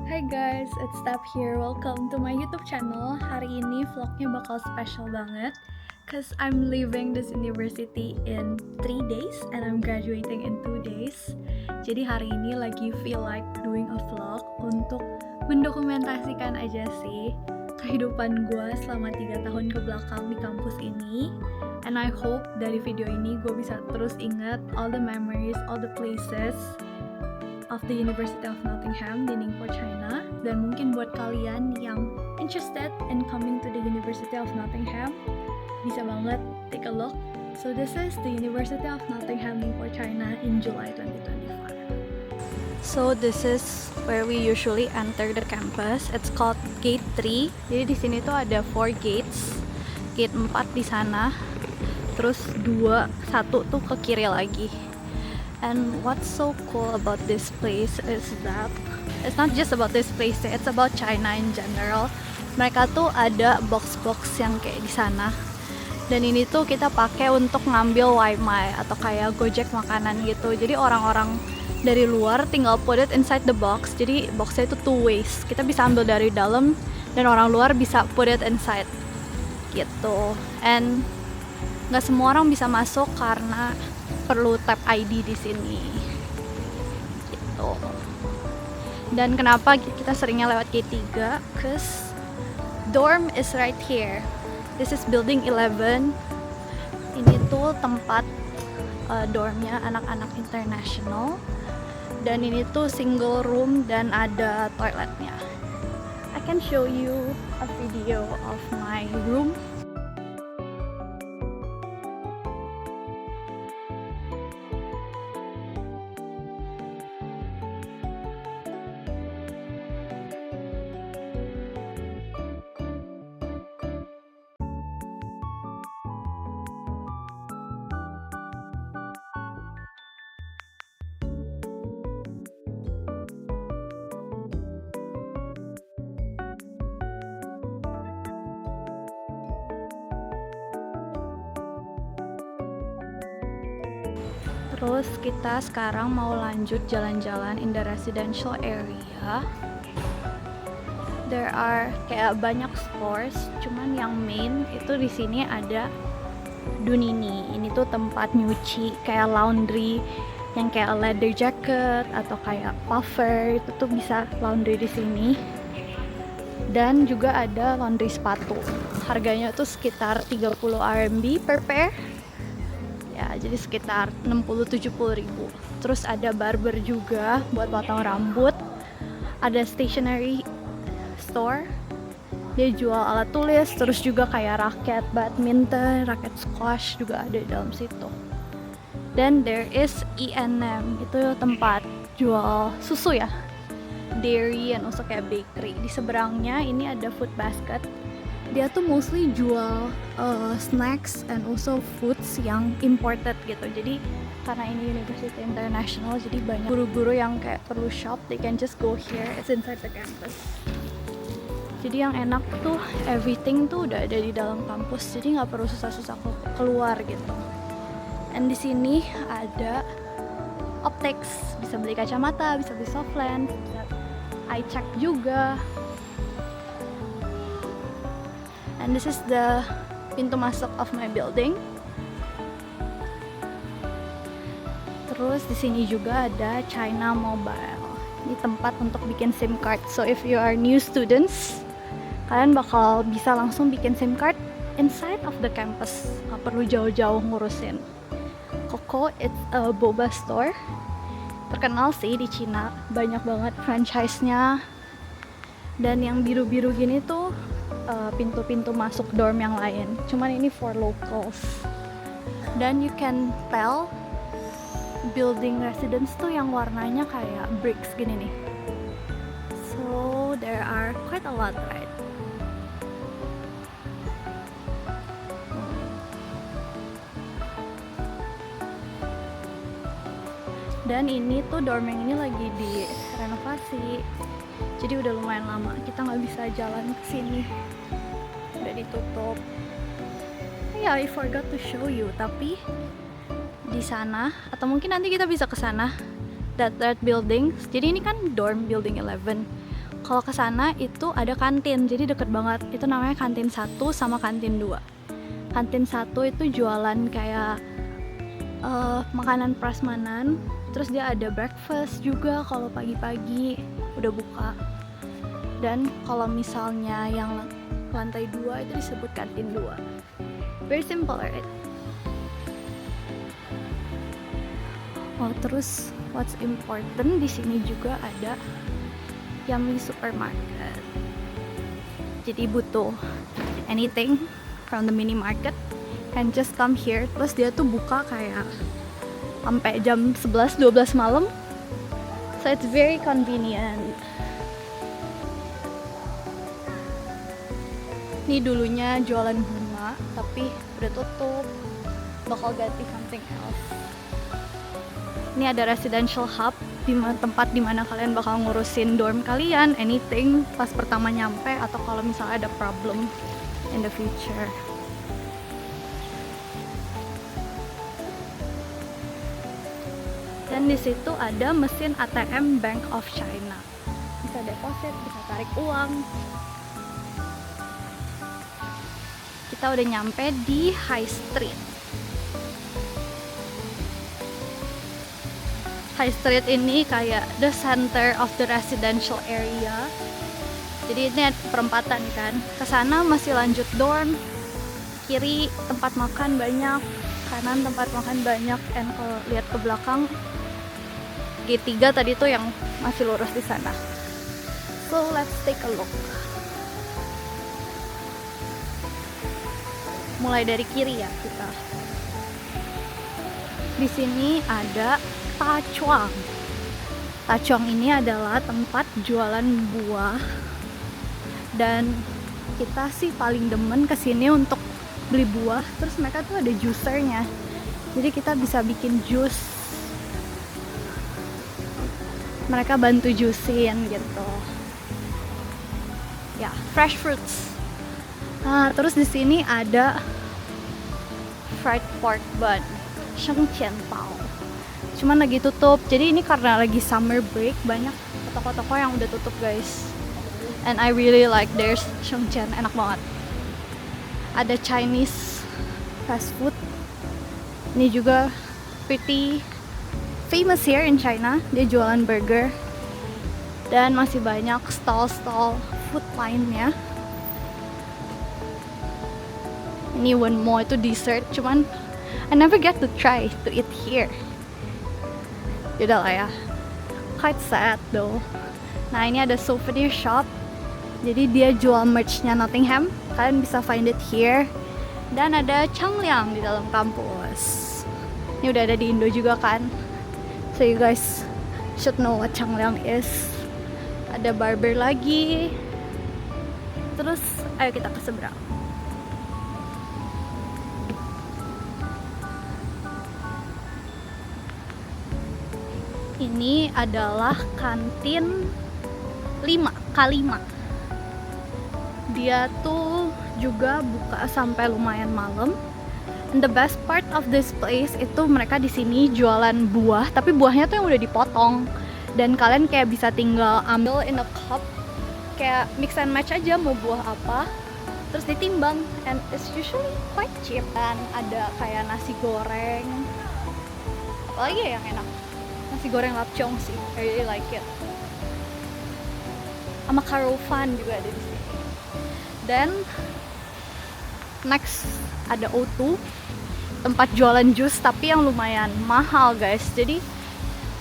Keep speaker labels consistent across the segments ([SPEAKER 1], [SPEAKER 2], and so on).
[SPEAKER 1] Hi guys, it's Step here. Welcome to my YouTube channel. Hari ini vlognya bakal special banget cause I'm leaving this university in 3 days and I'm graduating in 2 days. Jadi hari ini lagi feel like doing a vlog untuk mendokumentasikan aja sih kehidupan gue selama 3 tahun ke belakang di kampus ini. And I hope dari video ini gue bisa terus ingat all the memories, all the places of the University of Nottingham di Ningpo, China. Dan mungkin buat kalian yang interested in coming to the University of Nottingham, bisa banget take a look. So this is the University of Nottingham, Ningpo, China in July 2025. So this is where we usually enter the campus. It's called Gate 3. Jadi di sini tuh ada 4 gates. Gate 4 di sana. Terus 1 tuh ke kiri lagi. And what's so cool about this place is that it's not just about this place, it's about China in general. Mereka tuh ada box-box yang kayak di sana. Dan ini tuh kita pakai untuk ngambil Waimai atau kayak Gojek makanan gitu. Jadi orang-orang dari luar tinggal put it inside the box. Jadi boxnya itu 2 ways. Kita bisa ambil dari dalam dan orang luar bisa put it inside gitu. And nggak semua orang bisa masuk karena perlu tap ID di sini gitu. Dan kenapa kita seringnya lewat G3? Cause dorm is right here. This is building 11. Ini tuh tempat dormnya anak-anak international. Dan ini tuh single room dan ada toiletnya. I can show you a video of my room. Terus kita sekarang mau lanjut jalan-jalan in the residential area. There are kayak banyak stores, cuman yang main itu di sini ada Dunini. Ini tuh tempat nyuci kayak laundry yang kayak leather jacket atau kayak puffer, itu tuh bisa laundry di sini. Dan juga ada laundry sepatu. Harganya tuh sekitar 30 RMB per pair. Ya, jadi sekitar 60-70 ribu. Terus ada barber juga buat potong rambut. Ada stationery store, dia jual alat tulis. Terus juga kayak raket badminton, raket squash juga ada di dalam situ. Dan there is E&M, itu tempat jual susu ya, dairy and also kayak bakery. Di seberangnya ini ada food basket. Dia tuh mostly jual snacks and also foods yang imported gitu. Jadi karena ini University International, jadi banyak guru-guru yang kayak perlu shop, they can just go here, it's inside the campus. Jadi yang enak tuh everything tuh udah ada di dalam kampus, jadi nggak perlu susah-susah keluar gitu. And di sini ada optics, bisa beli kacamata, bisa beli soft lens, bisa eye check juga. And this is the pintu masuk of my building. Terus di sini juga ada China Mobile. Ini tempat untuk bikin SIM card. So if you are new students, kalian bakal bisa langsung bikin SIM card inside of the campus. Gak perlu jauh-jauh ngurusin. Coco, it's a boba store. Terkenal sih di Cina, banyak banget franchise-nya. Dan yang biru-biru gini tuh pintu-pintu masuk dorm yang lain, cuman ini for locals. Dan you can tell building residence tuh yang warnanya kayak bricks gini nih. So there are quite a lot, right? Dan ini tuh dorm yang ini lagi direnovasi, jadi udah lumayan lama kita nggak bisa jalan ke sini, udah ditutup. Ya, I forgot to show you, tapi di sana atau mungkin nanti kita bisa ke sana, that building. Jadi ini kan dorm building 11. Kalau ke sana itu ada kantin, jadi deket banget. Itu namanya kantin 1 sama kantin 2. Kantin 1 itu jualan kayak makanan prasmanan. Terus dia ada breakfast juga kalau pagi-pagi udah buka. Dan kalau misalnya yang lantai 2 itu disebut kantin 2. Very simple, right? Oh, terus what's important di sini juga ada Yummy Supermarket. Jadi butuh anything from the mini market can just come here. Terus dia tuh buka kayak sampai jam 11-12 malam. So it's very convenient. Ini dulunya jualan bunga, tapi udah tutup. Bakal ganti something else. Ini ada residential hub, tempat dimana kalian bakal ngurusin dorm kalian, anything pas pertama nyampe atau kalau misalnya ada problem in the future. Dan di situ ada mesin ATM Bank of China. Bisa deposit, bisa tarik uang. Kita udah nyampe di High Street. High Street ini kayak the center of the residential area. Jadi ini ada perempatan kan. Kesana masih lanjut dorm. Kiri tempat makan banyak, kanan tempat makan banyak. And kalau lihat ke belakang, G3 tadi tuh yang masih lurus di sana. So let's take a look. Mulai dari kiri ya kita. Di sini ada Tachuang. Tachuang ini adalah tempat jualan buah. Dan kita sih paling demen kesini untuk beli buah. Terus mereka tuh ada juicernya. Jadi kita bisa bikin jus. Mereka bantu juicin gitu. Ya, fresh fruits. Nah, terus di sini ada fried pork bun, Shengqian Pao. Cuman lagi tutup. Jadi ini karena lagi summer break, banyak toko-toko yang udah tutup, guys. And I really like their Shengqian, enak banget. Ada Chinese fast food. Ini juga pretty famous here in China. Dia jualan burger. Dan masih banyak stall-stall food lainnya. Ini one more itu dessert, cuman I never get to try to eat here. Yaudah lah ya. Quite sad though. Nah, ini ada souvenir shop. Jadi dia jual merch-nya Nottingham. Kalian bisa find it here. Dan ada Changliang di dalam kampus. Ini udah ada di Indo juga kan. So you guys should know what Changliang is. Ada barber lagi. Terus ayo kita ke seberang. Ini adalah kantin 5K5. Dia tuh juga buka sampai lumayan malam. And the best part of this place itu mereka di sini jualan buah, tapi buahnya tuh yang udah dipotong. Dan kalian kayak bisa tinggal ambil in a cup, kayak mix and match aja mau buah apa, terus ditimbang. And it's usually quite cheap. Dan ada kayak nasi goreng. Apalagi ya yang enak? Nasi goreng lapchong sih, I really like it. Sama karofan juga ada di sini. Dan next ada O2, tempat jualan jus tapi yang lumayan mahal, guys. Jadi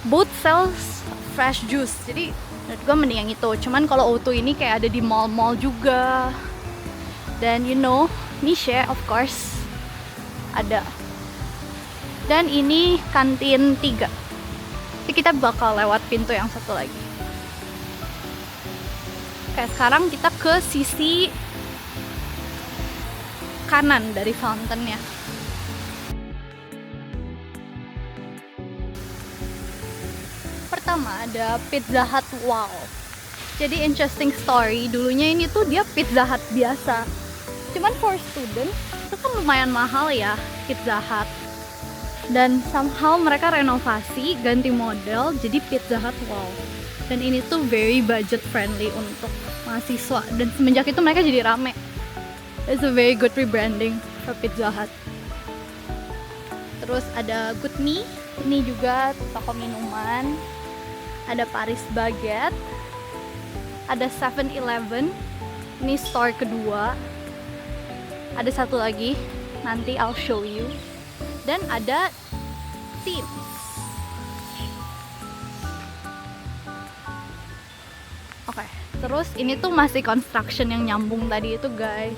[SPEAKER 1] both sells fresh juice. Jadi menurut gue mending yang itu. Cuman kalau O2 ini kayak ada di mall-mall juga. Dan you know, Niche of course ada. Dan ini kantin 3. Jadi kita bakal lewat pintu yang satu lagi. Oke, sekarang kita ke sisi kanan dari fountainnya. Pertama ada Pizza Hut Wow. Jadi interesting story, dulunya ini tuh dia Pizza Hut biasa. Cuman for student itu kan lumayan mahal ya Pizza Hut. Dan somehow mereka renovasi, ganti model jadi Pizza Hut Wow. Dan ini tuh very budget friendly untuk mahasiswa, dan semenjak itu mereka jadi rame. It's a very good rebranding for Pizza Hut. Terus ada Good Me, ini juga toko minuman. Ada Paris Baguette, ada 7-Eleven, ini store kedua. Ada satu lagi, nanti I'll show you. Dan ada Teams. Oke, terus ini tuh masih construction yang nyambung tadi itu guys.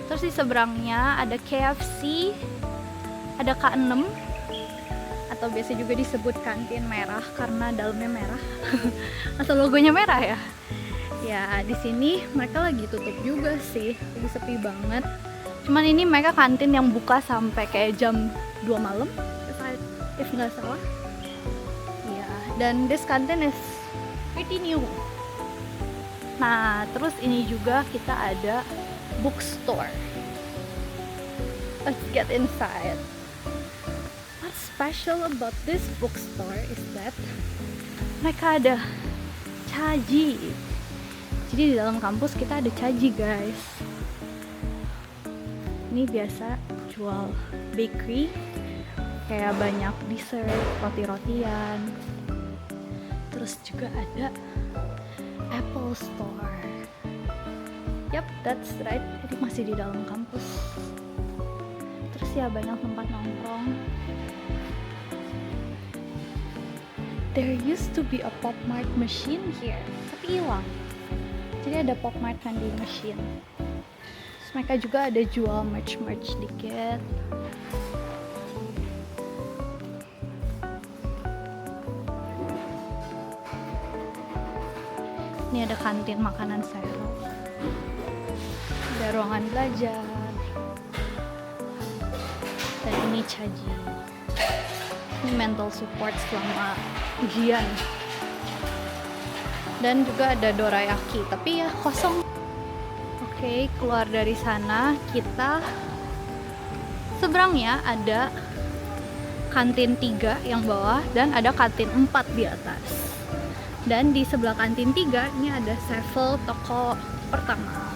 [SPEAKER 1] Terus di seberangnya ada KFC, ada K6, atau biasa juga disebut kantin merah karena dalamnya merah atau logonya merah ya. Ya di sini mereka lagi tutup juga sih, lagi sepi banget. Cuman ini mereka kantin yang buka sampai kayak jam 2 malam, if nggak salah. Ya, dan this kantin is pretty new. Nah, terus ini juga kita ada bookstore. Let's get inside. What's special about this bookstore is that mereka ada caji. Jadi di dalam kampus kita ada caji guys. Ini biasa jual bakery, kayak banyak dessert, roti-rotian. Terus juga ada Apple Store. Yap, that's right. Ini masih di dalam kampus. Terus ya banyak tempat nongkrong. There used to be a Pop Mart machine here, tapi hilang. Jadi ada Pop Mart vending machine. Terus mereka juga ada jual merch dikit. Ini ada kantin makanan sehat, ada ruangan belajar, dan ini caji. Ini mental support selama ujian. Dan juga ada dorayaki, tapi ya kosong. Oke, keluar dari sana kita seberangnya ada kantin 3 yang bawah dan ada kantin 4 di atas. Dan di sebelah kantin 3 ini ada Sevel toko pertama.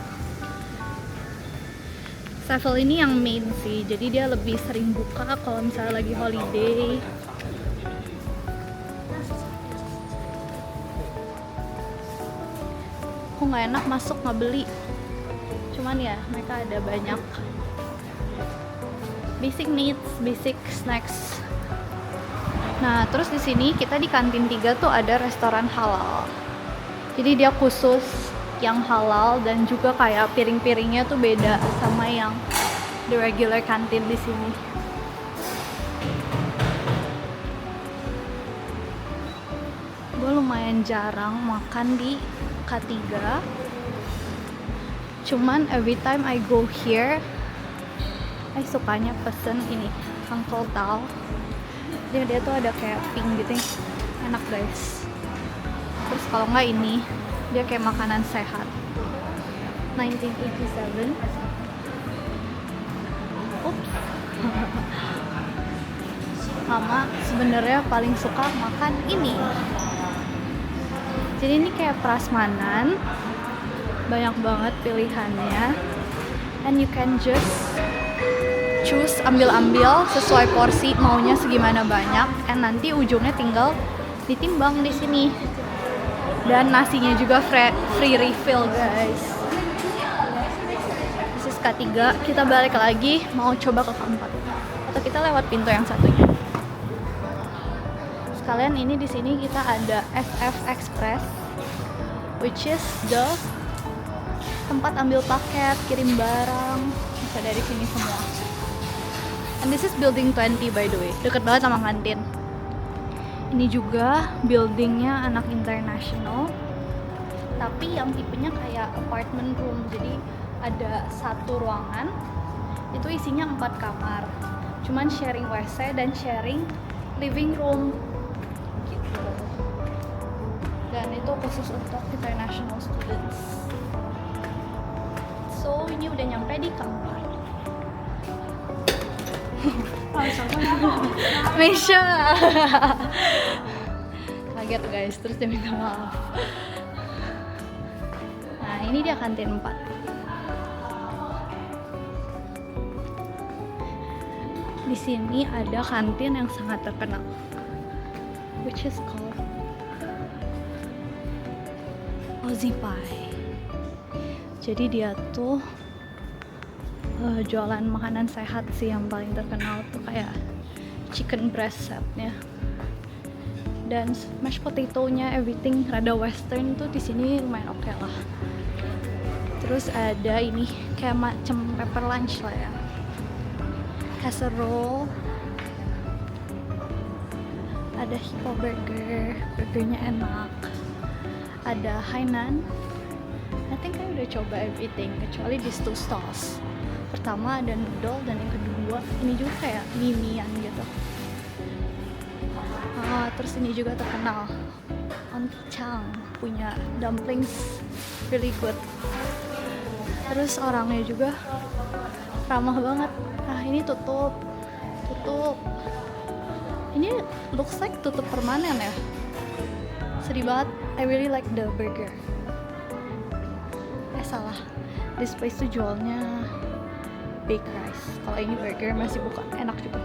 [SPEAKER 1] Sevel ini yang main sih, jadi dia lebih sering buka kalau misalnya lagi holiday. Aku nggak enak masuk nggak beli, cuman ya mereka ada banyak basic needs, basic snacks. Nah, terus di sini kita di kantin 3 tuh ada restoran halal. Jadi dia khusus yang halal dan juga kayak piring-piringnya tuh beda sama yang the regular kantin di sini. Gue lumayan jarang makan di K3. Cuman every time I go here, I sukanya pesen ini, Uncle Tal. Dia tuh ada kayak pink gitu, enak guys. Terus kalau nggak ini, dia kayak makanan sehat. 1987. Ups. Mama sebenarnya paling suka makan ini. Jadi ini kayak prasmanan, banyak banget pilihannya, and you can just choose, ambil sesuai porsi maunya segimana banyak, and nanti ujungnya tinggal ditimbang di sini. Dan nasinya juga free refill guys. This is K3, kita balik lagi mau coba ke K4 atau kita lewat pintu yang satunya. Sekalian ini di sini kita ada SF Express, which is the tempat ambil paket, kirim barang, bisa dari sini semua. And this is building 20 by the way, deket banget sama kantin. Ini juga buildingnya anak international, tapi yang tipenya kayak apartment room. Jadi ada satu ruangan, itu isinya 4 kamar, cuman sharing WC dan sharing living room gitu. Dan itu khusus untuk international students. So ini udah nyampe di kamar. Meisha. kaget guys, terus dia minta maaf. Nah ini dia kantin 4. Di sini ada kantin yang sangat terkenal, which is called Aussie Pie. Jadi dia tuh jualan makanan sehat sih, yang paling terkenal tuh kayak chicken breast setnya dan mashed potato-nya, everything rada western tuh di sini lumayan oke lah. Terus ada ini kayak macam pepper lunch lah ya, casserole, ada hippo burger, burgernya enak, ada Hainan. I think I udah coba everything kecuali these 2 stalls. Pertama ada noodle dan yang kedua ini juga kayak mie-mian gitu. Terus ini juga terkenal, Auntie Chang punya dumplings really good. Terus orangnya juga ramah banget. Nah ini tutup. Ini looks like tutup permanen ya. Sedih banget. I really like the burger. Salah. This place tuh jualnya baked rice. Kalau ini burger masih buka, enak juga.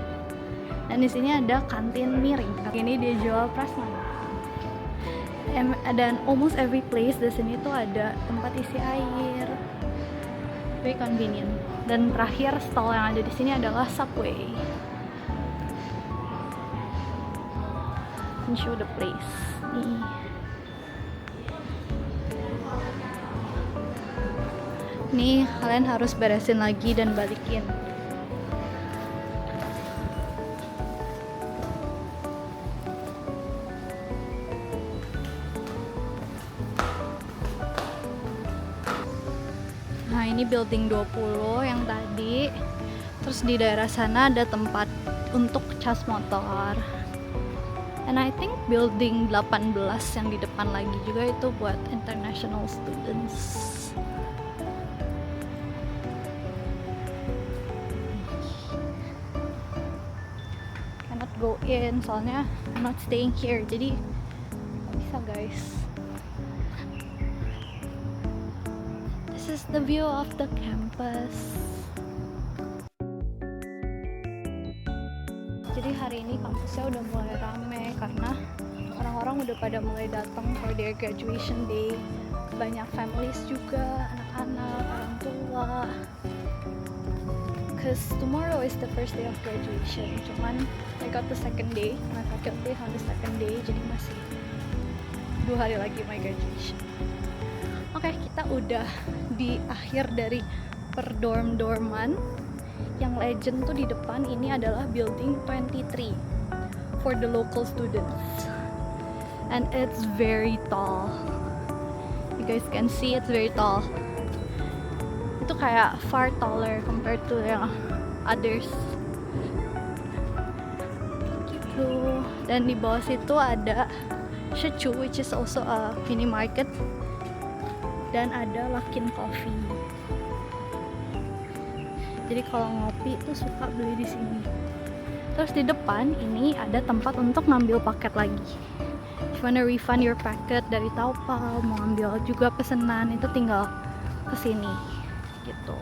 [SPEAKER 1] Dan di sini ada kantin miring. Ini dia jual prasmanan. Dan almost every place di sini tuh ada tempat isi air. Very convenient. Dan terakhir stall yang ada di sini adalah Subway. And show the place. Nih. Nih kalian harus beresin lagi dan balikin. Nah ini building 20 yang tadi. Terus di daerah sana ada tempat untuk cas motor. And I think building 18 yang di depan lagi juga itu buat international students. Go in, soalnya I'm not staying here, jadi gak bisa guys. This is the view of the campus. Jadi hari ini kampusnya udah mulai rame karena orang-orang udah pada mulai datang for their graduation day. Banyak families juga, anak-anak, orang tua. Because tomorrow is the first day of graduation. Cuman I got the second day, my faculty on the second day, jadi masih 2 hari lagi my graduation. Oke, kita udah di akhir dari perdorm-dorman. Yang legend tuh di depan ini adalah building 23 for the local students. And it's very tall. You guys can see it's very tall. Itu kayak far taller compared to yang others gitu. Dan di bawah situ ada Shechu, which is also a mini market, dan ada Luckin Coffee. Jadi kalau ngopi tuh suka beli di sini. Terus di depan ini ada tempat untuk ngambil paket lagi. If you wanna refund your packet dari Taobao, mau ambil juga pesanan, itu tinggal kesini gitu.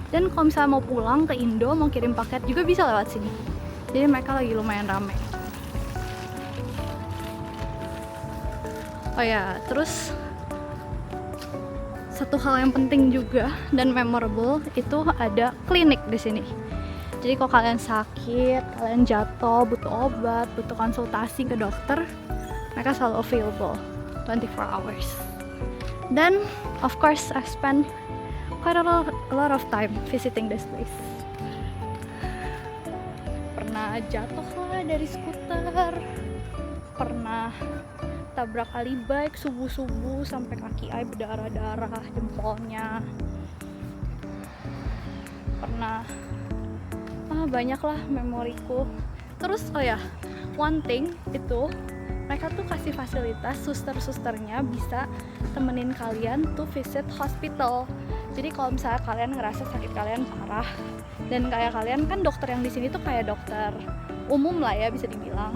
[SPEAKER 1] Dan kalau misalnya mau pulang ke Indo, mau kirim paket juga bisa lewat sini. Jadi mereka lagi lumayan rame. Oh ya, terus satu hal yang penting juga dan memorable itu ada klinik di sini. Jadi kalau kalian sakit, kalian jatuh, butuh obat, butuh konsultasi ke dokter, mereka selalu available 24 hours. Dan of course I spend quite a lot of time visiting this place. Pernah jatuh lah dari skuter, pernah tabrak ali bike subuh-subuh sampai kaki ai berdarah-darah jempolnya. Pernah banyak lah memoriku. Terus oh ya, one thing itu mereka tuh kasih fasilitas suster-susternya bisa temenin kalian to visit hospital. Jadi kalau misalnya kalian ngerasa sakit kalian parah dan kayak kalian kan dokter yang di sini tuh kayak dokter umum lah ya bisa dibilang.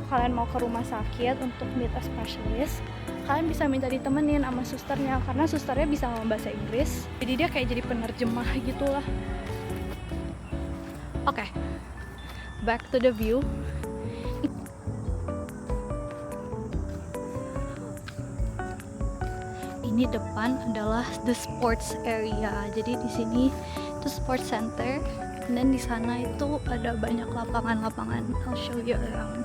[SPEAKER 1] kalian mau ke rumah sakit untuk meet a specialist, kalian bisa minta ditemenin sama susternya, karena susternya bisa ngomong bahasa Inggris, jadi dia kayak jadi penerjemah gitu lah. Oke, back to the view. Ini depan adalah the sports area. Jadi di sini itu sports center, dan di sana itu ada banyak lapangan-lapangan. I'll show you around.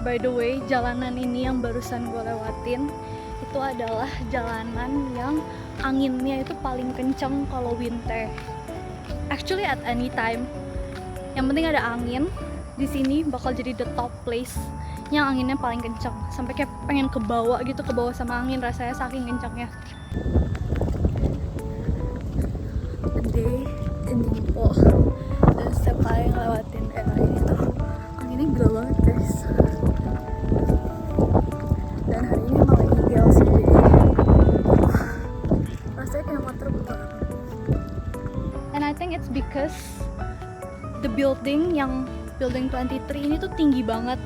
[SPEAKER 1] By the way, jalanan ini yang barusan gue lewatin itu adalah jalanan yang anginnya itu paling kenceng kalau winter. Actually at any time, yang penting ada angin, di sini bakal jadi the top place yang anginnya paling kenceng, sampai kayak pengen ke bawah gitu, ke bawah sama angin rasanya saking kencengnya. Today in Ningpo, dan setiap kali ngelewatin daerah ini tuh anginnya gila banget guys. Dan hari ini malah ideal sih, jadi rasanya kayak motor banget. And I think it's because the building 23 ini tuh tinggi banget,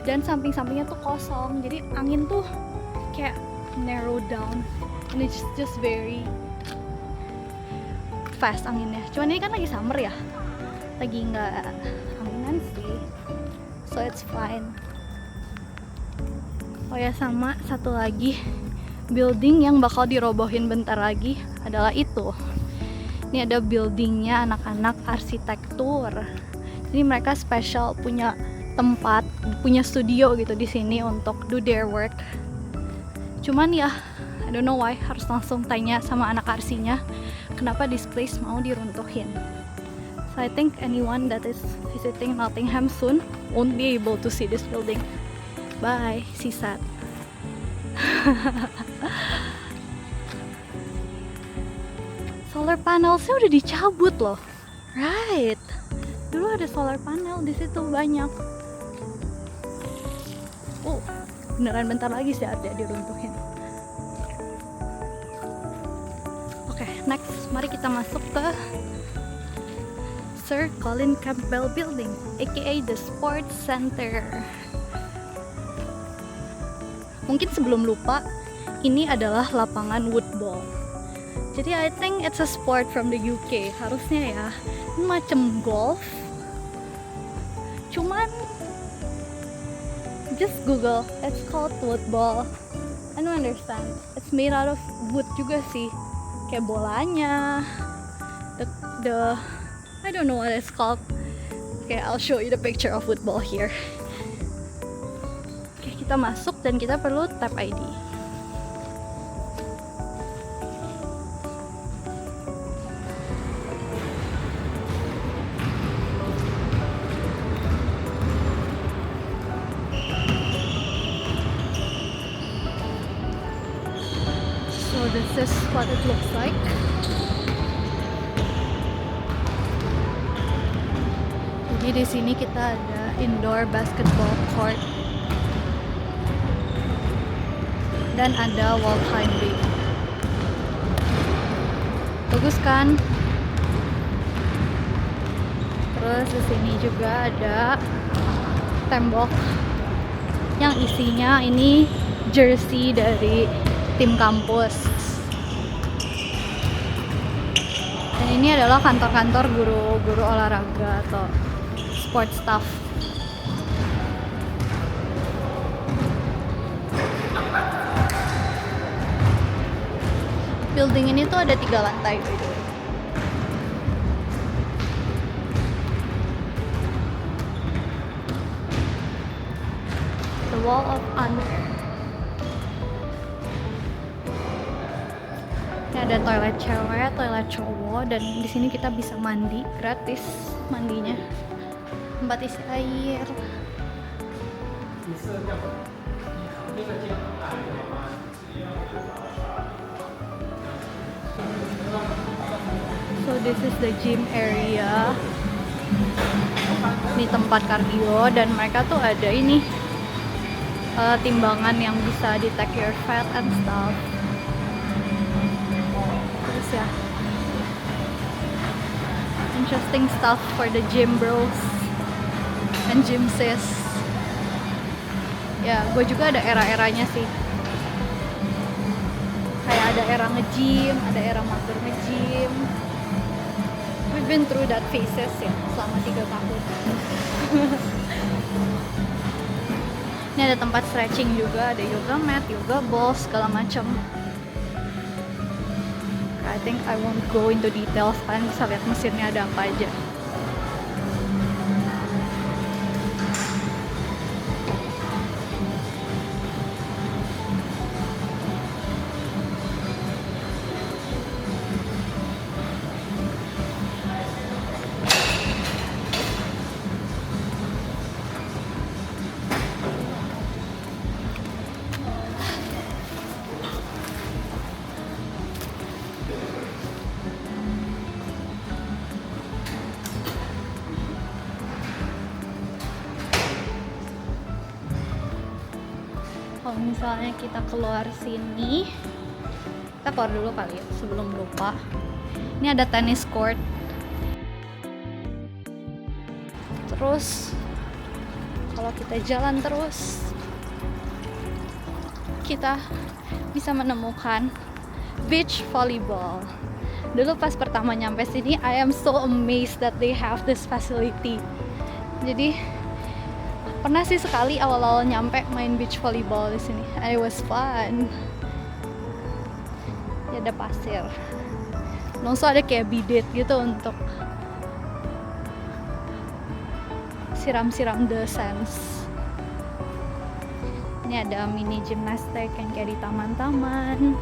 [SPEAKER 1] dan samping-sampingnya tuh kosong, jadi angin tuh kayak narrow down, and it's just very fast anginnya. Cuman ini kan lagi summer ya, lagi nggak anginan sih, so it's fine. Oh ya, sama satu lagi building yang bakal dirobohin bentar lagi adalah itu. Ini ada buildingnya anak-anak arsitektur. Jadi mereka special punya tempat, punya studio gitu di sini untuk do their work. Cuman ya, I don't know why harus langsung tanya sama anak arsinya kenapa this place mau diruntuhin. So I think anyone that is visiting Nottingham soon won't be able to see this building. Bye, sisat. Solar panelsnya udah dicabut loh, right? Dulu ada solar panel di situ banyak. Oh, beneran bentar lagi sih ada diruntuhin. Oke, next, mari kita masuk ke Sir Colin Campbell Building, aka the Sports Center. Mungkin sebelum lupa, ini adalah lapangan woodball. Jadi I think it's a sport from the UK harusnya ya. Ini macam golf. Cuman just Google, it's called woodball. I don't understand. It's made out of wood juga sih. Kayak bolanya. The I don't know what it's called. Okay, I'll show you the picture of woodball here. Oke, kita masuk dan kita perlu tap ID. So this is what it looks like. Jadi di sini kita ada indoor basketball court dan ada wall climbing. Bagus kan? Terus di sini juga ada tembok yang isinya ini jersey dari tim kampus. Dan ini adalah kantor-kantor guru olahraga atau sport staff. Building ini tuh ada 3 lantai by the way. The Wall of Honor. Ini ada toilet cewek, toilet cowok, dan di sini kita bisa mandi gratis mandinya. Tempat isi air. So this is the gym area. Ini tempat kardio, dan mereka tuh ada ini timbangan yang bisa detect your fat and stuff. Terus ya, interesting stuff for the gym bros and gym sis. Ya, gue juga ada era-eranya sih. Kayak ada era nge-gym, ada era mager nge-gym. We've been through that phases ya selama 3 tahun. Ini ada tempat stretching juga, ada yoga mat, yoga ball, segala macam. I think I won't go into details, kalian bisa lihat mesinnya ada apa aja. Kalau misalnya kita keluar sini, kita keluar dulu kali ya sebelum lupa. Ini ada tennis court. Terus kalau kita jalan terus, kita bisa menemukan beach volleyball. Dulu pas pertama nyampe sini, I am so amazed that they have this facility. Jadi pernah sih sekali awal-awal nyampe main beach volleyball di sini. And it was fun. Ya ada pasir. And also ada kayak bidet gitu untuk siram-siram the sands. Ini ada mini gymnastic yang kayak di taman-taman.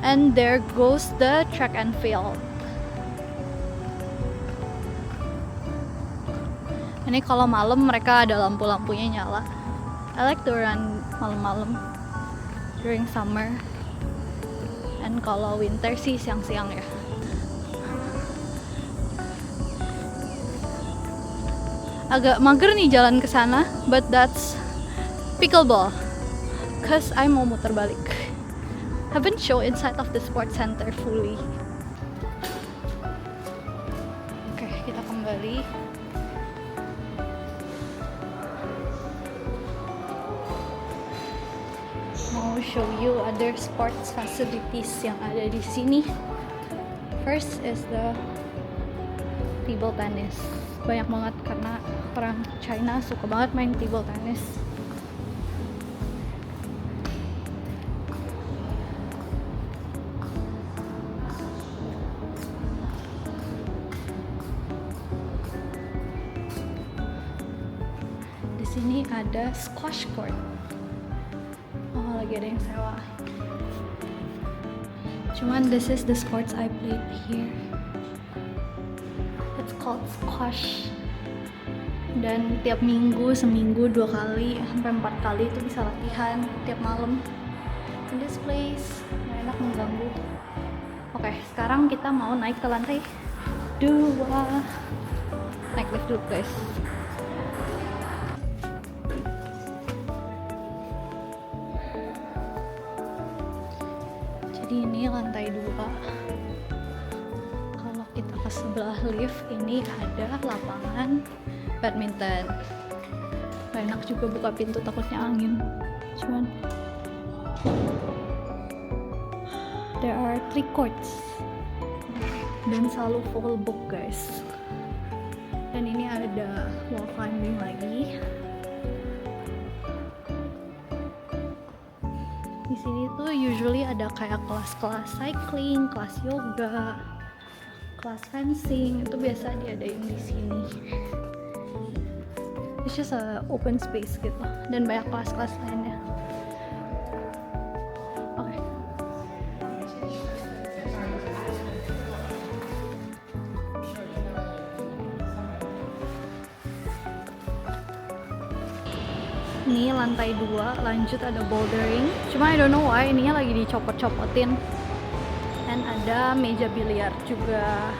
[SPEAKER 1] And there goes the track and field. Ini kalau malam mereka ada lampu-lampunya nyala. I like to run malam-malam during summer. And kalau winter sih siang-siang ya. Agak mager nih jalan ke sana, but that's pickleball. Cause I'm mau muter balik. Haven't show inside of the sports center fully. Oke, kita kembali. Mau show you other sports facilities yang ada di sini. First is the table tennis. Banyak banget karena orang China suka banget main table tennis. Di sini ada squash court. Oh, lagi ada yang sewa. Cuman this is the sports I played here. It's called squash. Dan tiap minggu, seminggu 2 kali sampai 4 kali itu bisa latihan tiap malam. In this place, gak enak mengganggu. Oke, sekarang kita mau naik ke lantai 2. Naik lift dulu guys. Jadi ini lantai 2. Kalau kita ke sebelah lift ini ada lapangan badminton. Gak enak juga buka pintu takutnya angin. Cuman there are 3 courts dan selalu full book guys. Dan ini ada wall climbing lagi. Di sini tuh usually ada kayak kelas-kelas cycling, kelas yoga, kelas fencing. Itu biasa diadain di sini. It's just a open space gitu. Dan banyak kelas-kelas lainnya. Oke. Ini lantai 2, lanjut ada bouldering. Cuma I don't know why ininya lagi dicopot-copotin. Dan ada meja biliar juga.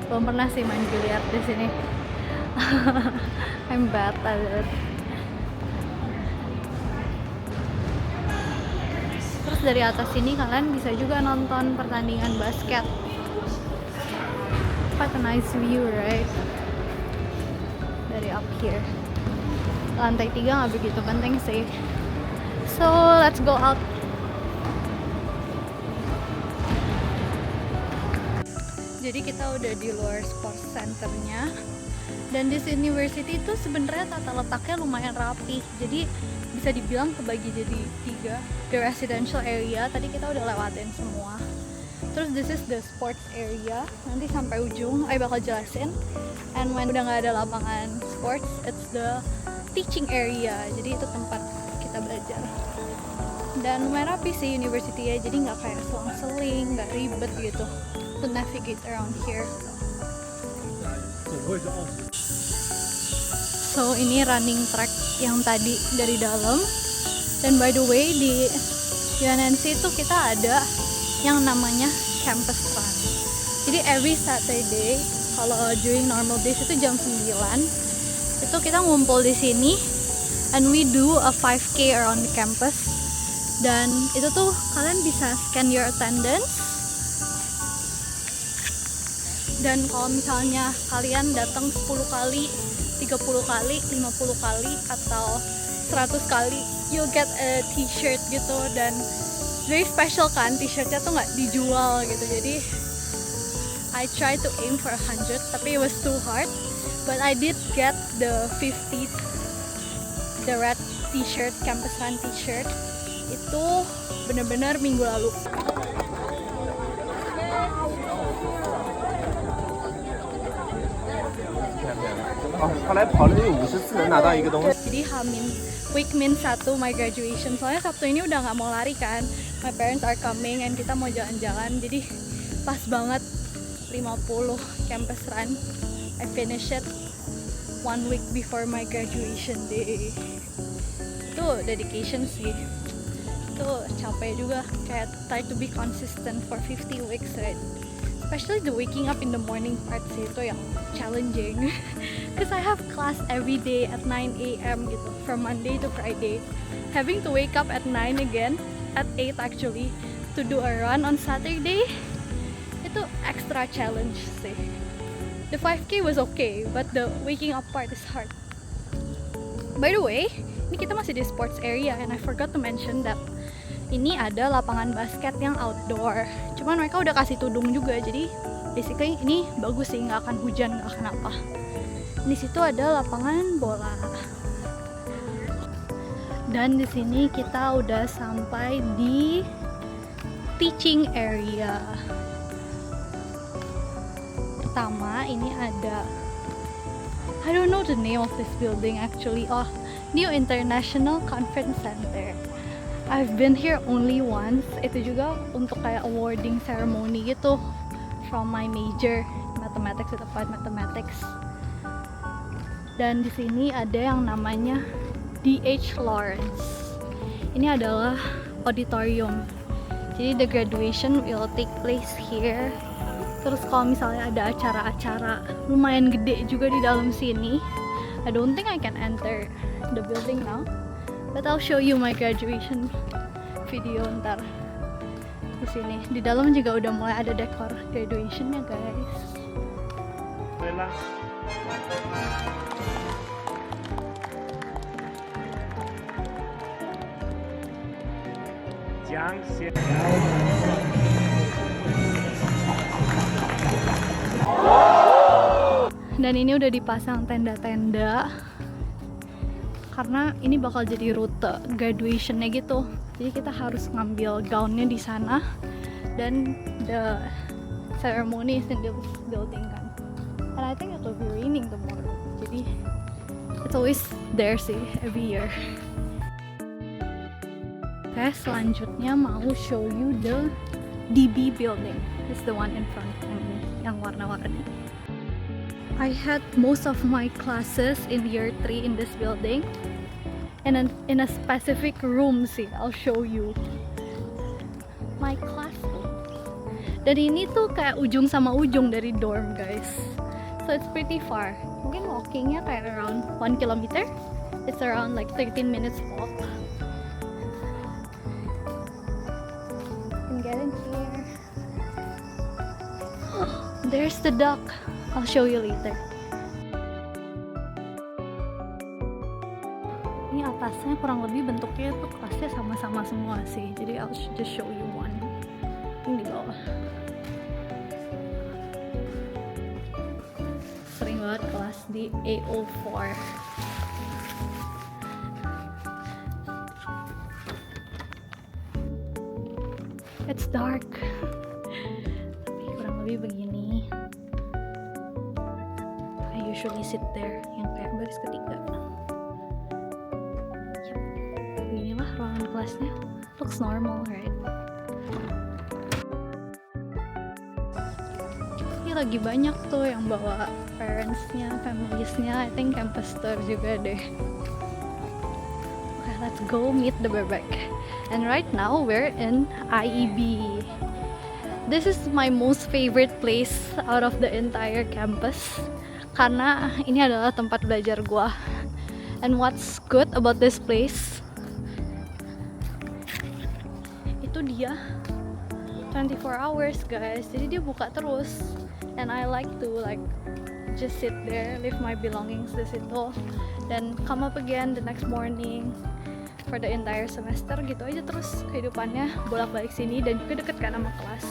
[SPEAKER 1] Belum pernah sih main biliar di sini. I'm bad at it. dari atas sini kalian bisa juga nonton pertandingan basket. Quite a nice view, right? Dari up here. Lantai 3 nggak begitu penting sih. So let's go out. Jadi kita udah di luar sports centernya. Dan this university itu sebenarnya tata letaknya lumayan rapi. Jadi bisa dibilang kebagi jadi 3. The residential area tadi kita udah lewatin semua. Terus this is the sports area. Nanti sampai ujung I bakal jelasin. And when udah nggak ada lapangan sports, it's the teaching area. Jadi itu tempat kita belajar. Dan lumayan rapi sih university-nya. Jadi nggak kayak selang-seling, nggak ribet gitu to navigate around here. So ini running track yang tadi dari dalam. Dan by the way di UNNC itu kita ada yang namanya campus run. Jadi every Saturday kalau during normal days itu jam 9 itu kita ngumpul di sini and we do a 5K around the campus. Dan itu tuh kalian bisa scan your attendance. Dan kalau misalnya kalian datang 10 kali, 30 kali, 50 kali, atau 100 kali, you'll get a t-shirt gitu. Dan very special kan, t-shirtnya tuh nggak dijual gitu. Jadi I tried to aim for 100, tapi it was too hard. But I did get the 50, the red t-shirt, campus run t-shirt. Itu bener-bener minggu lalu. Jadi week min 1 my graduation. Soalnya Sabtu ini udah nggak mau lari kan. My parents are coming and kita mau jalan-jalan. Jadi pas banget 50 campus run. I finish it 1 week before my graduation day. Itu dedication sih. Itu capek juga. Kayak try to be consistent for 50 weeks, right? Especially the waking up in the morning part sih, itu yang challenging. Because I have class every day at 9 AM gitu, from Monday to Friday. Having to wake up at 9 again, at 8 actually, to do a run on Saturday, itu extra challenge sih. The 5K was okay, but the waking up part is hard. By the way, ini kita masih di sports area, and I forgot to mention that ini ada lapangan basket yang outdoor. Cuman mereka udah kasih tudung juga, jadi basically ini bagus sih, nggak akan hujan, nggak akan apa. Di situ ada lapangan bola. Dan di sini kita udah sampai di teaching area. Pertama ini ada, I don't know the name of this building actually. Oh, New International Conference Center. I've been here only once. Itu juga untuk kayak awarding ceremony gitu from my major mathematics with applied mathematics. Dan di sini ada yang namanya D.H. Lawrence. Ini adalah auditorium. Jadi the graduation will take place here. Terus kalau misalnya ada acara-acara lumayan gede juga di dalam sini, I don't think I can enter the building now. But I'll show you my graduation video ntar. Di sini, di dalam juga udah mulai ada dekor graduationnya guys. Dan ini udah dipasang tenda-tenda. Karena ini bakal jadi rute graduationnya gitu, jadi kita harus ngambil gaunnya di sana, dan the ceremony is in this building kan. And I think it will be raining tomorrow, jadi it's always there sih every year. Oke, selanjutnya mau show you the DB building. It's the one in front yang warna-warni. I had most of my classes in year 3 in this building, and in a specific room sih, I'll show you my classroom. Dan ini tuh kayak ujung sama ujung dari dorm guys, so it's pretty far. Mungkin walkingnya kayak around 1 kilometer. It's around like 13 minutes walk. There's the duck. I'll show you later. Ini atasnya kurang lebih bentuknya tuh kelasnya sama-sama semua sih. Jadi I'll just show you one. Ini di bawah. Sering banget kelas di A04. It's dark. Tapi kurang lebih begini. I usually sit there, yang kayak baris ketiga. Yep. Beginilah ruangan kelasnya. Looks normal, right? Ini lagi banyak tuh yang bawa parents-nya, families-nya. I think campus tour juga deh. Okay, let's go meet the bebek. And right now we're in IEB. This is my most favorite place out of the entire campus karena ini adalah tempat belajar gua. And what's good about this place? Itu dia 24 hours guys. Jadi dia buka terus. And I like to just sit there, leave my belongings di situ, then come up again the next morning. For the entire semester gitu aja terus kehidupannya bolak-balik sini, dan juga deket kan sama kelas.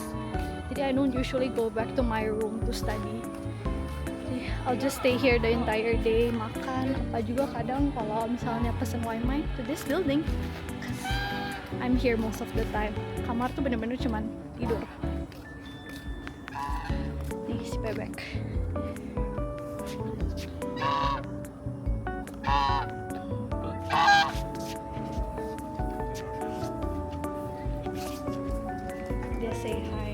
[SPEAKER 1] Jadi I don't usually go back to my room to study. Jadi I'll just stay here the entire day, makan apa juga kadang kalau misalnya pesen waimai to this building. I'm here most of the time. Kamar tuh bener-bener cuman tidur. Nih si bebek. Dia say hi.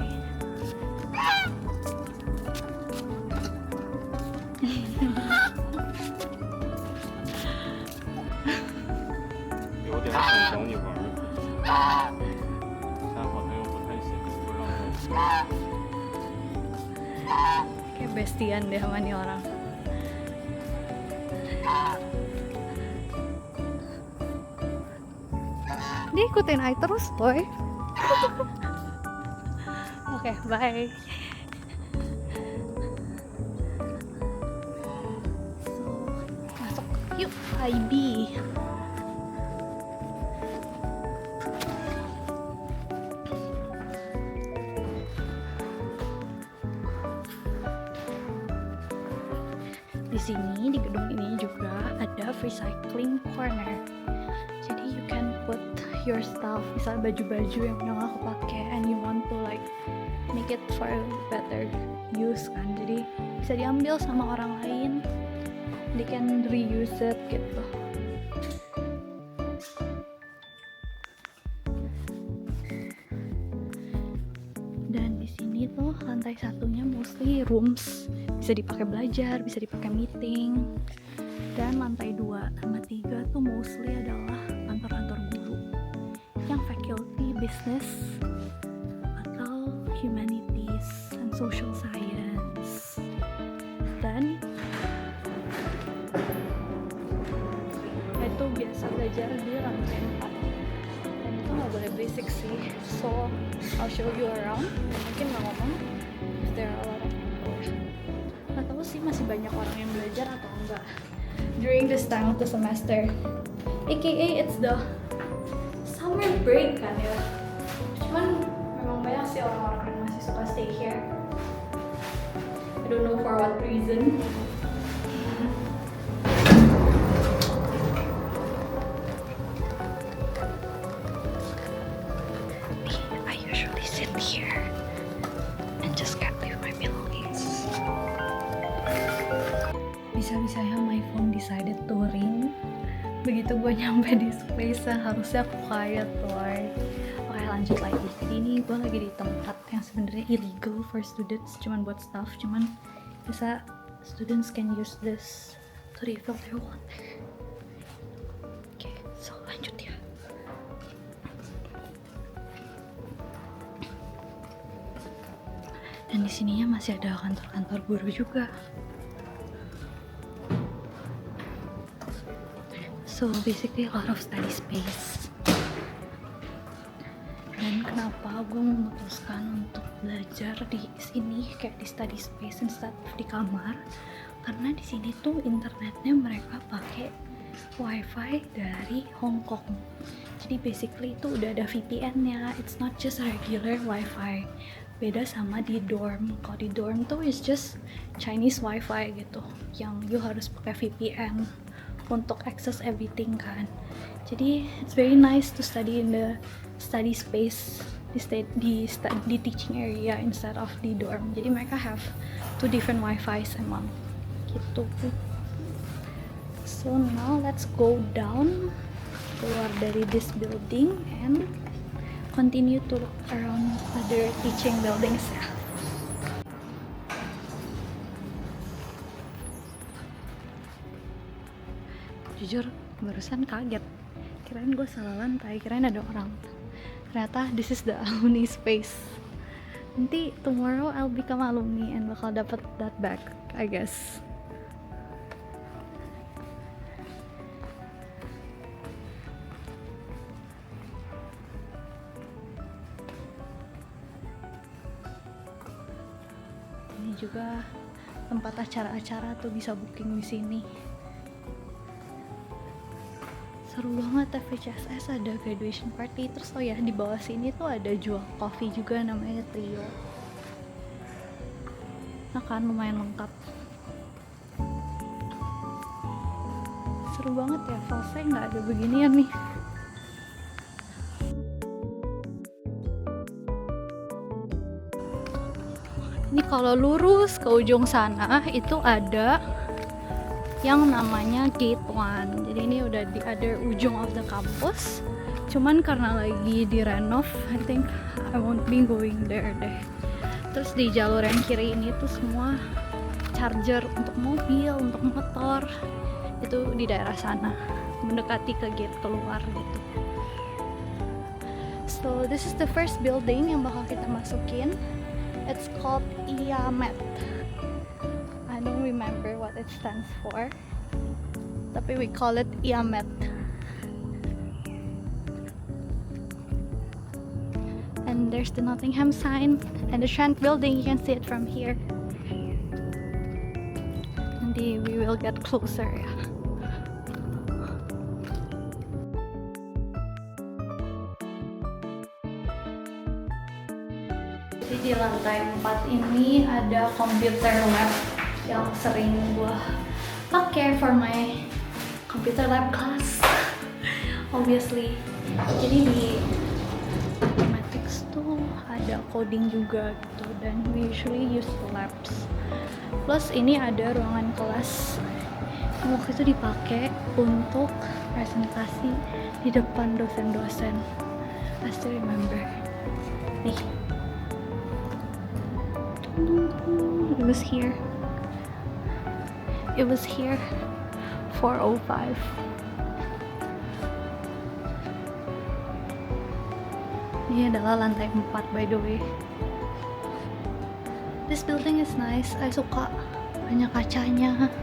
[SPEAKER 1] Kayak bestian deh sama nih orang. Dia ikutin I terus boy. Oke, bye. So, masuk yuk IB. Di sini di gedung ini juga ada recycling corner. Jadi you can put your stuff, misal baju-baju yang udah gak kepake and you want to make it for better use kan. Jadi bisa diambil sama orang lain. They can reuse it gitu. Dan di sini tuh lantai satunya mostly rooms, bisa dipakai belajar, bisa dipakai meeting. Dan lantai 2 sama 3 tuh mostly adalah kantor-kantor guru yang faculty business atau humanities and social science. Dan itu biasa belajar di lantai 4. Dan itu nggak boleh berisik sih. So I'll show you around. Mungkin nggak ngomong if there are a lot of people. Nggak tahu sih masih banyak orang yang belajar atau enggak during this time of the semester. AKA it's the summer break kan ya. Cuman memang banyak sih orang-orang yang masih suka stay here. I don't know for what reason. I usually sit here and just can't leave my belongings. Bisa-bisanya my phone decided to ring. Begitu gue nyampe di space yang harusnya quiet boy. Oke lanjut lagi. Jadi ini gue lagi di tempat yang sebenarnya illegal for students, cuman buat staff, cuman bisa students can use this to refill their water. Oke, so lanjut ya. Dan di sininya masih ada kantor-kantor guru juga. So basically a lot of study space. Dan kenapa gue memutuskan untuk belajar di sini kayak di study space instead of di kamar, karena di sini tuh internetnya mereka pakai wifi dari Hong Kong. Jadi basically itu udah ada VPN-nya, it's not just regular wifi. Beda sama di dorm. Kalau di dorm tuh is just Chinese wifi gitu, yang you harus pakai VPN untuk access everything kan. Jadi it's very nice to study in the study space di teaching area instead of di dorm. Jadi mereka have two different wifi's emang gitu. So now let's go down, keluar dari this building and continue to look around other teaching buildings ya. Jujur barusan kaget, kirain gue salah lantai, kirain ada orang. Ternyata this is the alumni space. Nanti tomorrow I'll become alumni and bakal dapat that back, I guess. Ini juga tempat acara-acara tuh bisa booking di sini. Seru banget FHSS, ada graduation party. Terus oh ya, di bawah sini tuh ada jual coffee juga namanya Trio. Nah kan lumayan lengkap. Seru banget ya, False nggak ada beginian nih. Ini kalau lurus ke ujung sana itu ada yang namanya Gate 1. Jadi ini udah di other ujung of the campus. Cuman karena lagi di renov, I think I won't be going there deh. Terus di jalur yang kiri ini tuh semua charger untuk mobil, untuk motor. Itu di daerah sana, mendekati ke gate keluar gitu. So this is the first building yang bakal kita masukin. It's called IAMET. I don't remember what it stands for, tapi we call it IAMET. And there's the Nottingham sign and the Trent building, you can see it from here. Nanti we will get closer ya. Jadi di lantai 4 ini ada computer lab yang sering gua pakai for my computer lab class. Obviously. Jadi di mathematics tuh ada coding juga gitu, dan we usually use the labs. Plus ini ada ruangan kelas yang waktu itu dipakai untuk presentasi di depan dosen-dosen. I still remember. Nih. It was here. It was here 4:05. Ini adalah lantai 4 by the way. This building is nice. I suka, banyak kacanya.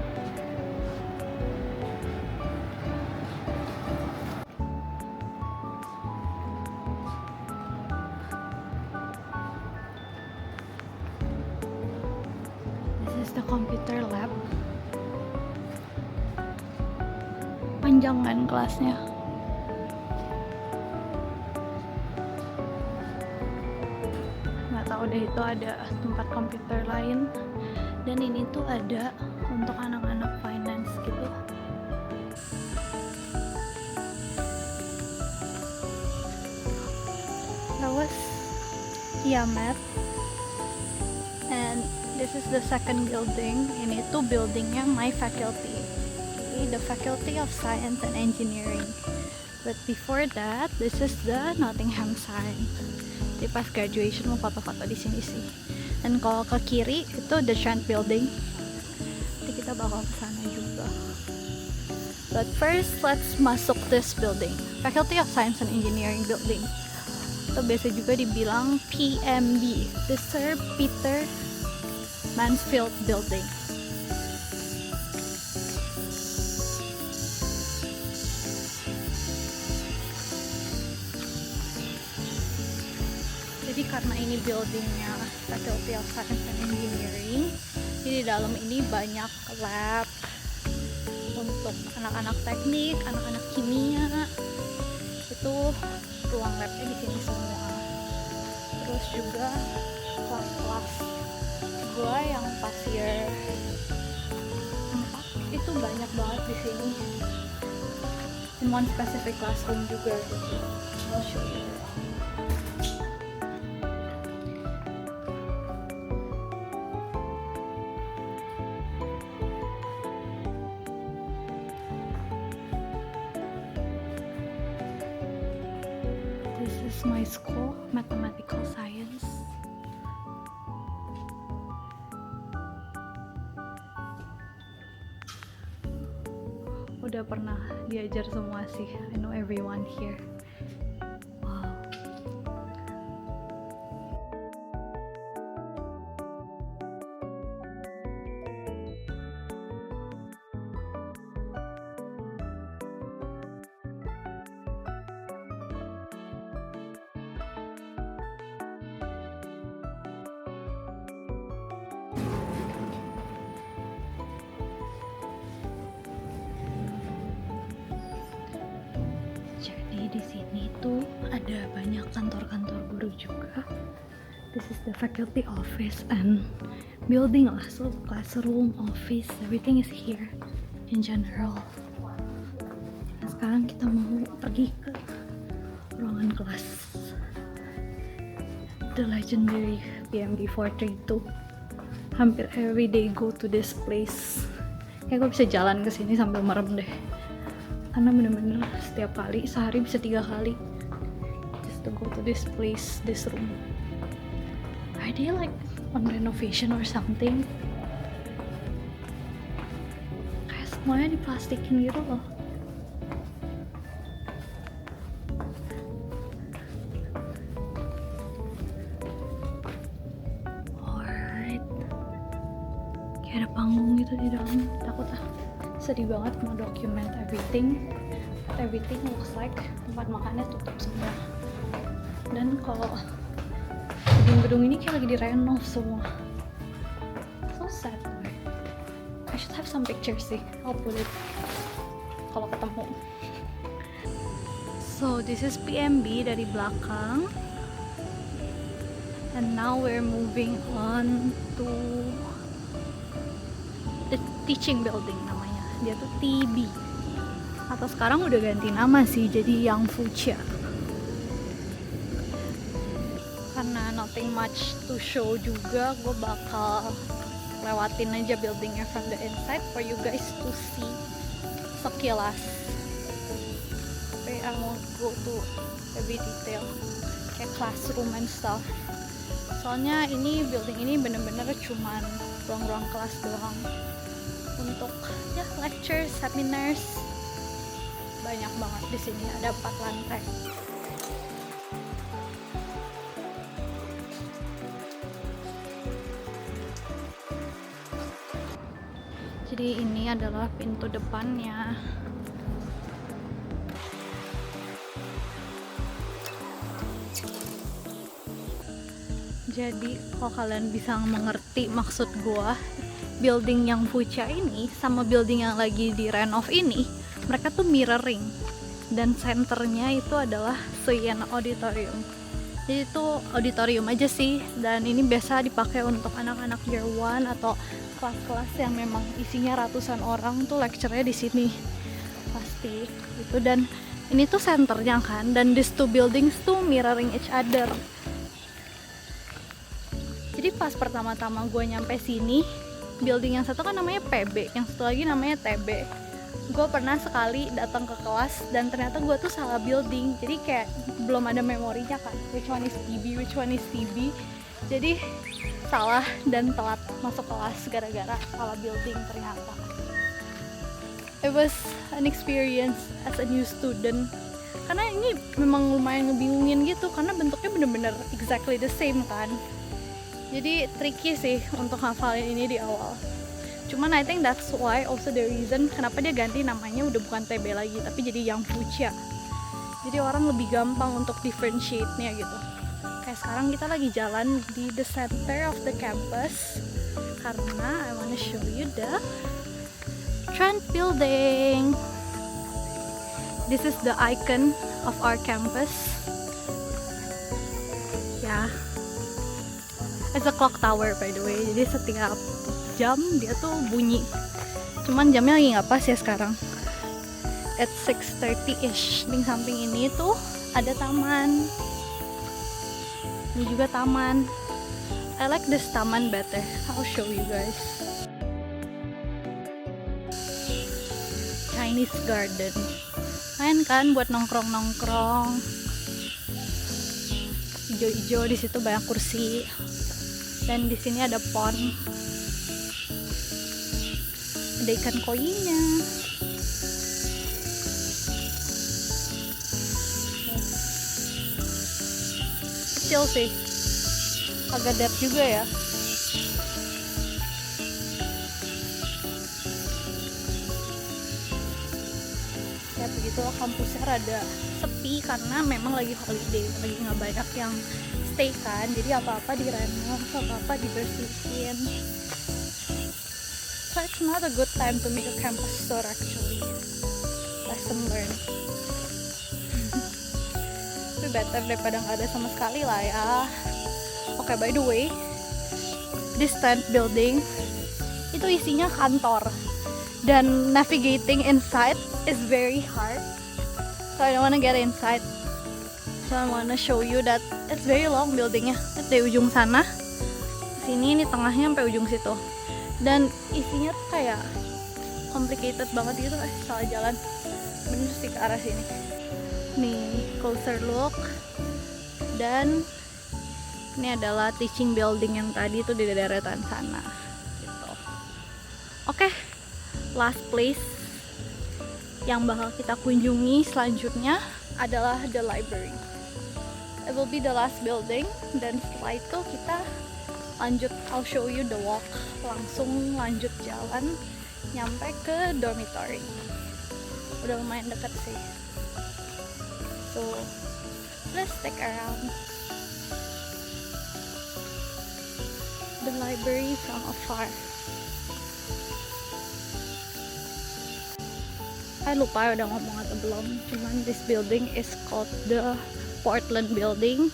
[SPEAKER 1] This is the computer lab. Panjang kan kelasnya. Nggak tahu deh, itu ada tempat komputer lain, dan ini tuh ada untuk anak-anak finance gitu. That was IAMET, and this is the second building. Ini tuh buildingnya my faculty, the Faculty of Science and Engineering. But before that, this is the Nottingham sign. Jadi pas graduation mau foto-foto di sini sih. Dan kalau ke kiri itu the Trent building. Nanti kita bakal ke sana juga. But first, let's masuk this building, Faculty of Science and Engineering building. Atau biasa juga dibilang PMB, the Sir Peter Mansfield building. ini buildingnya Faculty of Science and Engineering. Di dalam ini banyak lab untuk anak-anak teknik, anak-anak kimia. Itu ruang labnya di sini semua. Terus juga kelas-kelas gua yang pas year 4 itu banyak banget di sini. In one specific classroom juga gitu. I'll show you. This is my school, mathematical science. Udah pernah diajar semua sih. I know everyone here. Wow. Jadi di sini tuh ada banyak kantor-kantor guru juga. This is the faculty office and building lah, so classroom, office, everything is here in general. Nah, sekarang kita mau pergi ke ruangan kelas. The legendary PMB 432. Hampir every day go to this place. Kayak gue bisa jalan ke sini sambil merem deh. Karena bener-bener setiap kali, sehari bisa 3 kali just to go to this place, this room. Are they like on renovation or something? Kayak semuanya diplastikin gitu loh. Alright, kayak ada panggung gitu di dalam. Takut sedih banget mau document everything. Everything looks like tempat makannya tutup semua. Dan kalau gedung-gedung ini kayak lagi direnov semua. So sad. I should have some pictures sih. I'll put it kalau ketemu. So this is PMB dari belakang. And now we're moving on to the teaching building namanya. Dia tuh TB, atau sekarang udah ganti nama sih jadi Yang Fuchsia. Karena nothing much to show juga, gue bakal lewatin aja buildingnya from the inside for you guys to see sekilas. Tapi I won't go to every detail kayak classroom and stuff. Soalnya ini building ini bener-bener cuman ruang-ruang kelas doang. Untuk ya lecture, seminars, banyak banget di sini. Ada 4 lantai. Jadi ini adalah pintu depannya. Jadi kalau kalian bisa mengerti maksud gua, building yang Fuchsia ini sama building yang lagi di renov ini, mereka tuh mirroring. Dan senternya itu adalah Suyana Auditorium. Jadi itu auditorium aja sih, dan ini biasa dipakai untuk anak-anak year 1 atau kelas-kelas yang memang isinya ratusan orang tuh lecture-nya di sini. Pasti gitu. Dan ini tuh senternya kan, dan these two buildings tuh mirroring each other. Jadi pas pertama-tama gue nyampe sini, building yang satu kan namanya PB, yang satu lagi namanya TB. Gue pernah sekali datang ke kelas dan ternyata gue tuh salah building. Jadi kayak belum ada memorinya kan, which one is TB, which one is TB. Jadi salah dan telat masuk kelas gara-gara salah building ternyata. It was an experience as a new student. Karena ini memang lumayan ngebingungin gitu, karena bentuknya bener-bener exactly the same kan. Jadi tricky sih untuk hafalin ini di awal. Cuman I think that's why also the reason kenapa dia ganti namanya udah bukan TB lagi tapi jadi Yang Fuchsia. Jadi orang lebih gampang untuk differentiate-nya gitu. Oke, sekarang kita lagi jalan di the center of the campus karena I wanna show you the Trent Building. This is the icon of our campus. Ya, it's a clock tower by the way. Jadi setiap jam dia tuh bunyi. Cuman jamnya lagi nggak pas ya sekarang. At 6:30ish. Di samping ini tuh ada taman. Ini juga taman. I like this taman better. I'll show you guys. Chinese garden. Main kan buat nongkrong-nongkrong. Hijau-hijau, di situ banyak kursi. Dan di sini ada pond. Ada ikan koinya. Kecil sih, agak depth juga ya. Ya begitulah, kampusnya rada sepi karena memang lagi holiday, lagi nggak banyak yang stay kan, jadi apa-apa direnov, apa-apa dibersihin. So it's not a good time to make a campus tour actually. Lesson learned. Tapi better daripada nggak ada sama sekali lah ya. Oke, by the way, this Trent Building itu isinya kantor dan navigating inside is very hard. So I don't wanna get inside. So I wanna show you that it's very long buildingnya. Dari ujung sana, sini ini tengahnya sampai ujung situ. Dan isinya tuh kayak complicated banget gitu. Salah jalan. Bener sih ke arah sini. Nih, closer look. Dan ini adalah teaching building yang tadi tuh di deretan sana gitu. Oke, last place yang bakal kita kunjungi selanjutnya adalah the library. It will be the last building, dan setelah itu kita lanjut, I'll show you the walk, langsung lanjut jalan nyampe ke dormitory. Udah lumayan dekat sih. So, let's stick around the library from afar. I lupa udah ngomong atau belum, cuman this building is called the Portland Building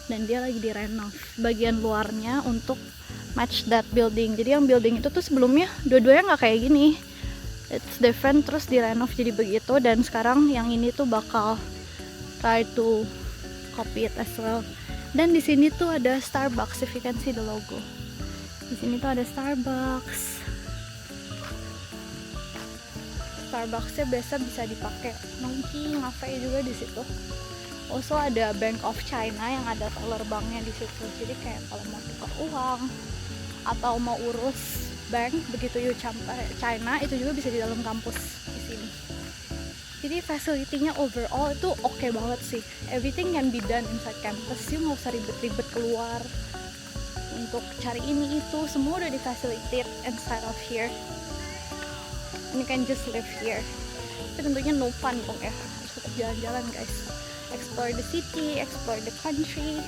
[SPEAKER 1] dan dia lagi direnov bagian luarnya untuk match that building. Jadi yang building itu tuh sebelumnya dua-duanya nggak kayak gini, it's different, terus direnov jadi begitu, dan sekarang yang ini tuh bakal try to copy it as well. Dan di sini tuh ada Starbucks, if you can see the logo. Di sini tuh ada Starbucks. Starbucksnya biasa bisa dipakai nongki, ngafe juga di situ. Also ada Bank of China yang ada teller banknya di situ. Jadi kayak kalau mau tukar uang atau mau urus bank begitu you sampai China, itu juga bisa di dalam kampus di sini. Jadi facility-nya overall itu oke banget sih. Everything can be done inside campus. You nggak usah ribet-ribet keluar untuk cari ini itu. Semua udah di-facilitate inside of here. And you can just live here. Tapi tentunya no fun dong ya. Harus tetap jalan-jalan guys. Explore the city, explore the country.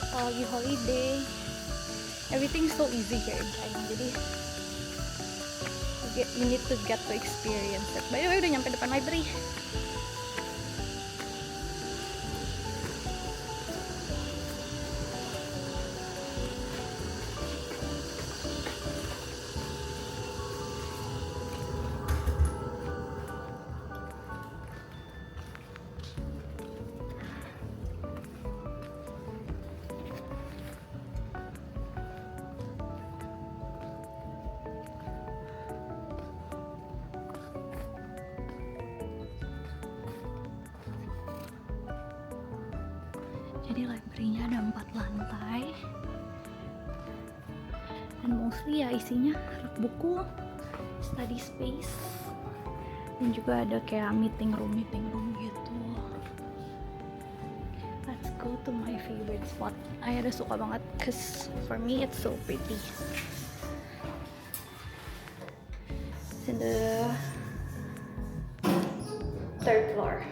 [SPEAKER 1] Kalau lagi holiday, everything so easy here in China. Jadi you need to get to experience it. By the way, udah nyampe depan library. Jadi library-nya ada 4 lantai dan mostly ya isinya rak buku, study space, dan juga ada kayak meeting room gitu. Let's go to my favorite spot. I ada suka banget cause for me it's so pretty. It's in the 3rd floor.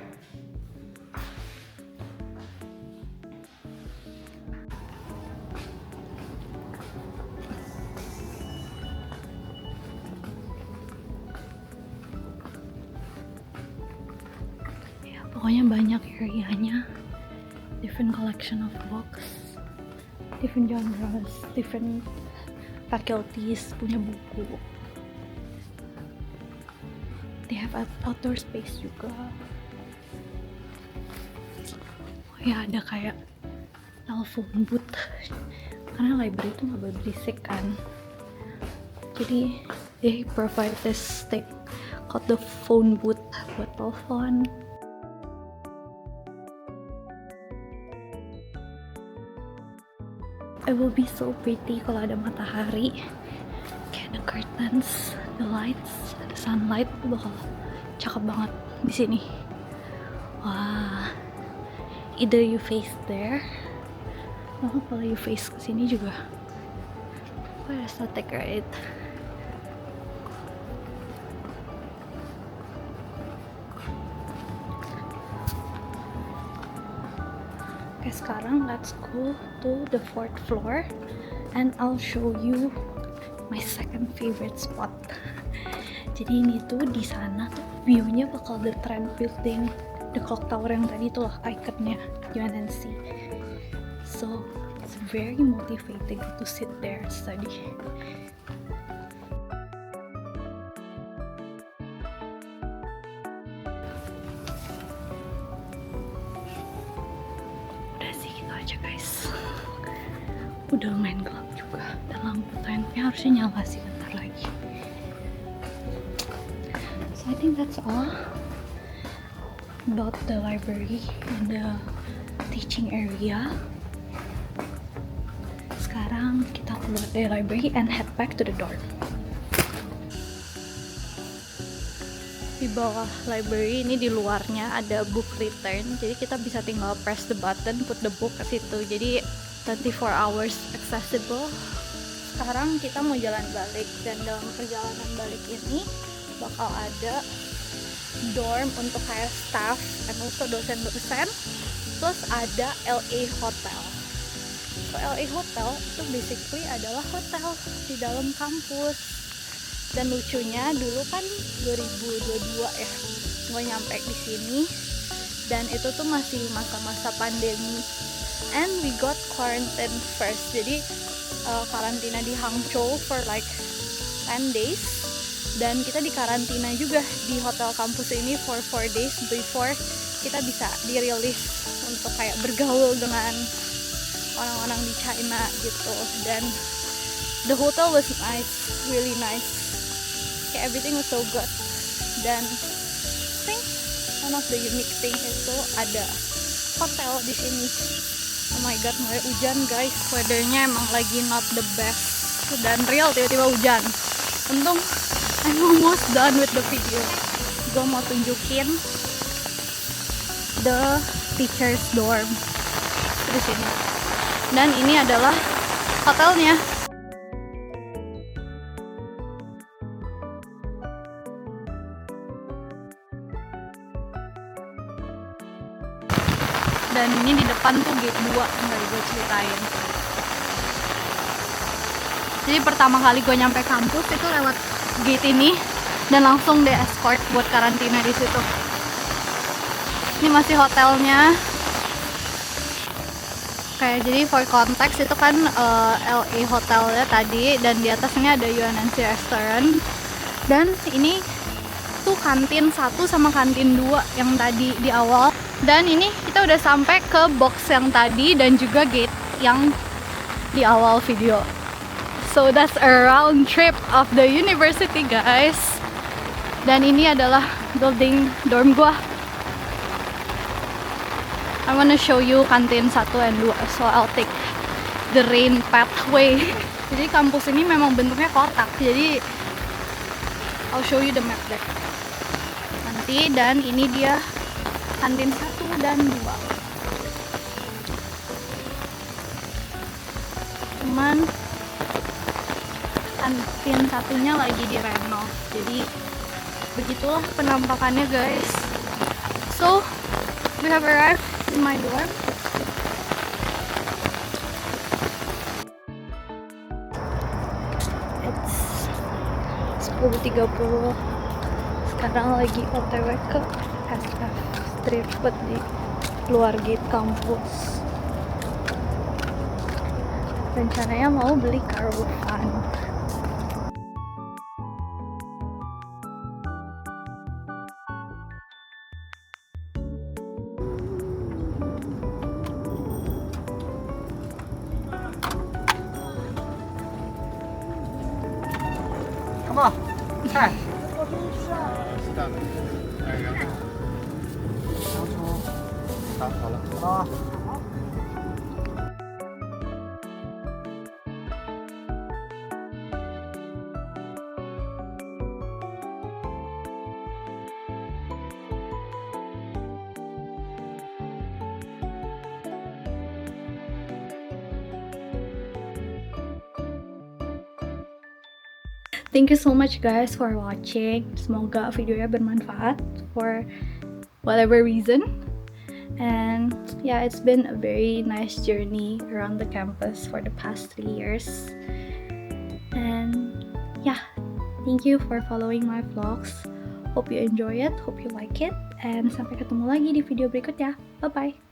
[SPEAKER 1] pokoknya banyak areanya, different collection of books, different genres, different faculties punya buku. They have outdoor space juga. Oh ya, ada kayak telephone booth karena library itu nggak berisik kan, jadi they provide this thing called the phone booth buat telepon. It will be so pretty kalau ada matahari, kayak the curtains, the lights, the sunlight bakal cakep banget di sini. Wah, either you face there, atau kalau you face ke sini juga. Quite aesthetic, right? Oke, sekarang let's go to the 4th floor and I'll show you my second favorite spot. Jadi ini tuh di sana tuh view-nya bakal the Trent Building, the clock tower yang tadi tuh lah ikonnya UNNC. So it's very motivating to sit there and study. Udah sih gitu aja guys. Udah main gelap juga dan lampu tentnya harusnya nyala sih bentar lagi. So I think that's all about the library and the teaching area. Sekarang kita keluar dari library and head back to the dorm. Di bawah library ini di luarnya ada book return, jadi kita bisa tinggal press the button, put the book ke situ, jadi 24 hours accessible. Sekarang kita mau jalan balik dan dalam perjalanan balik ini bakal ada dorm untuk kayak staff dan also dosen-dosen, plus ada LA Hotel. So LA Hotel itu basically adalah hotel di dalam kampus. Dan lucunya dulu kan 2022 ya gue nyampe di sini, dan itu tuh masih masa-masa pandemi, and we got quarantine first. Jadi karantina di Hangzhou for like 10 days, dan kita di karantina juga di hotel kampus ini for 4 days before kita bisa dirilis untuk kayak bergaul dengan orang-orang di China gitu. Dan the hotel was nice, really nice. Kayak everything was so good. Dan I think one of the unique thing itu ada hotel di sini. Oh my god, mulai hujan guys. Weathernya emang lagi not the best. Dan real tiba-tiba hujan. Untung I'm almost done with the video. Gue mau tunjukin the teacher's dorm di sini. Dan ini adalah hotelnya. Dan ini di depan tuh gate 2 yang tadi gue ceritain. Jadi pertama kali gue nyampe kampus itu lewat gate ini dan langsung di escort buat karantina di situ. Ini masih hotelnya. Kayak jadi for context itu kan LA hotelnya tadi, dan di atasnya ada UNNC restaurant. Dan ini tuh kantin 1 sama kantin 2 yang tadi di awal. Dan ini kita udah sampai ke box yang tadi dan juga gate yang di awal video. So that's a round trip of the university guys. Dan ini adalah building dorm gua. I wanna show you kantin 1 and 2, so I'll take the rain pathway. Jadi kampus ini memang bentuknya kotak, jadi I'll show you the map there nanti. Dan ini dia kantin 1 dan 2. Cuman kantin 1-nya lagi direnov, jadi begitulah penampakannya guys. So we have arrived in my dorm. It's 10.30. Sekarang lagi OTW ke SF. street food di luar gate kampus. Rencananya mau beli karofan.
[SPEAKER 2] Come on, 菜。
[SPEAKER 3] 是这样的，好了。
[SPEAKER 2] 啊。
[SPEAKER 1] Thank you so much guys for watching. Semoga videonya bermanfaat for whatever reason. And yeah, it's been a very nice journey around the campus for the past 3 years. And yeah, thank you for following my vlogs. Hope you enjoy it, hope you like it, and sampai ketemu lagi di video berikutnya. Bye bye.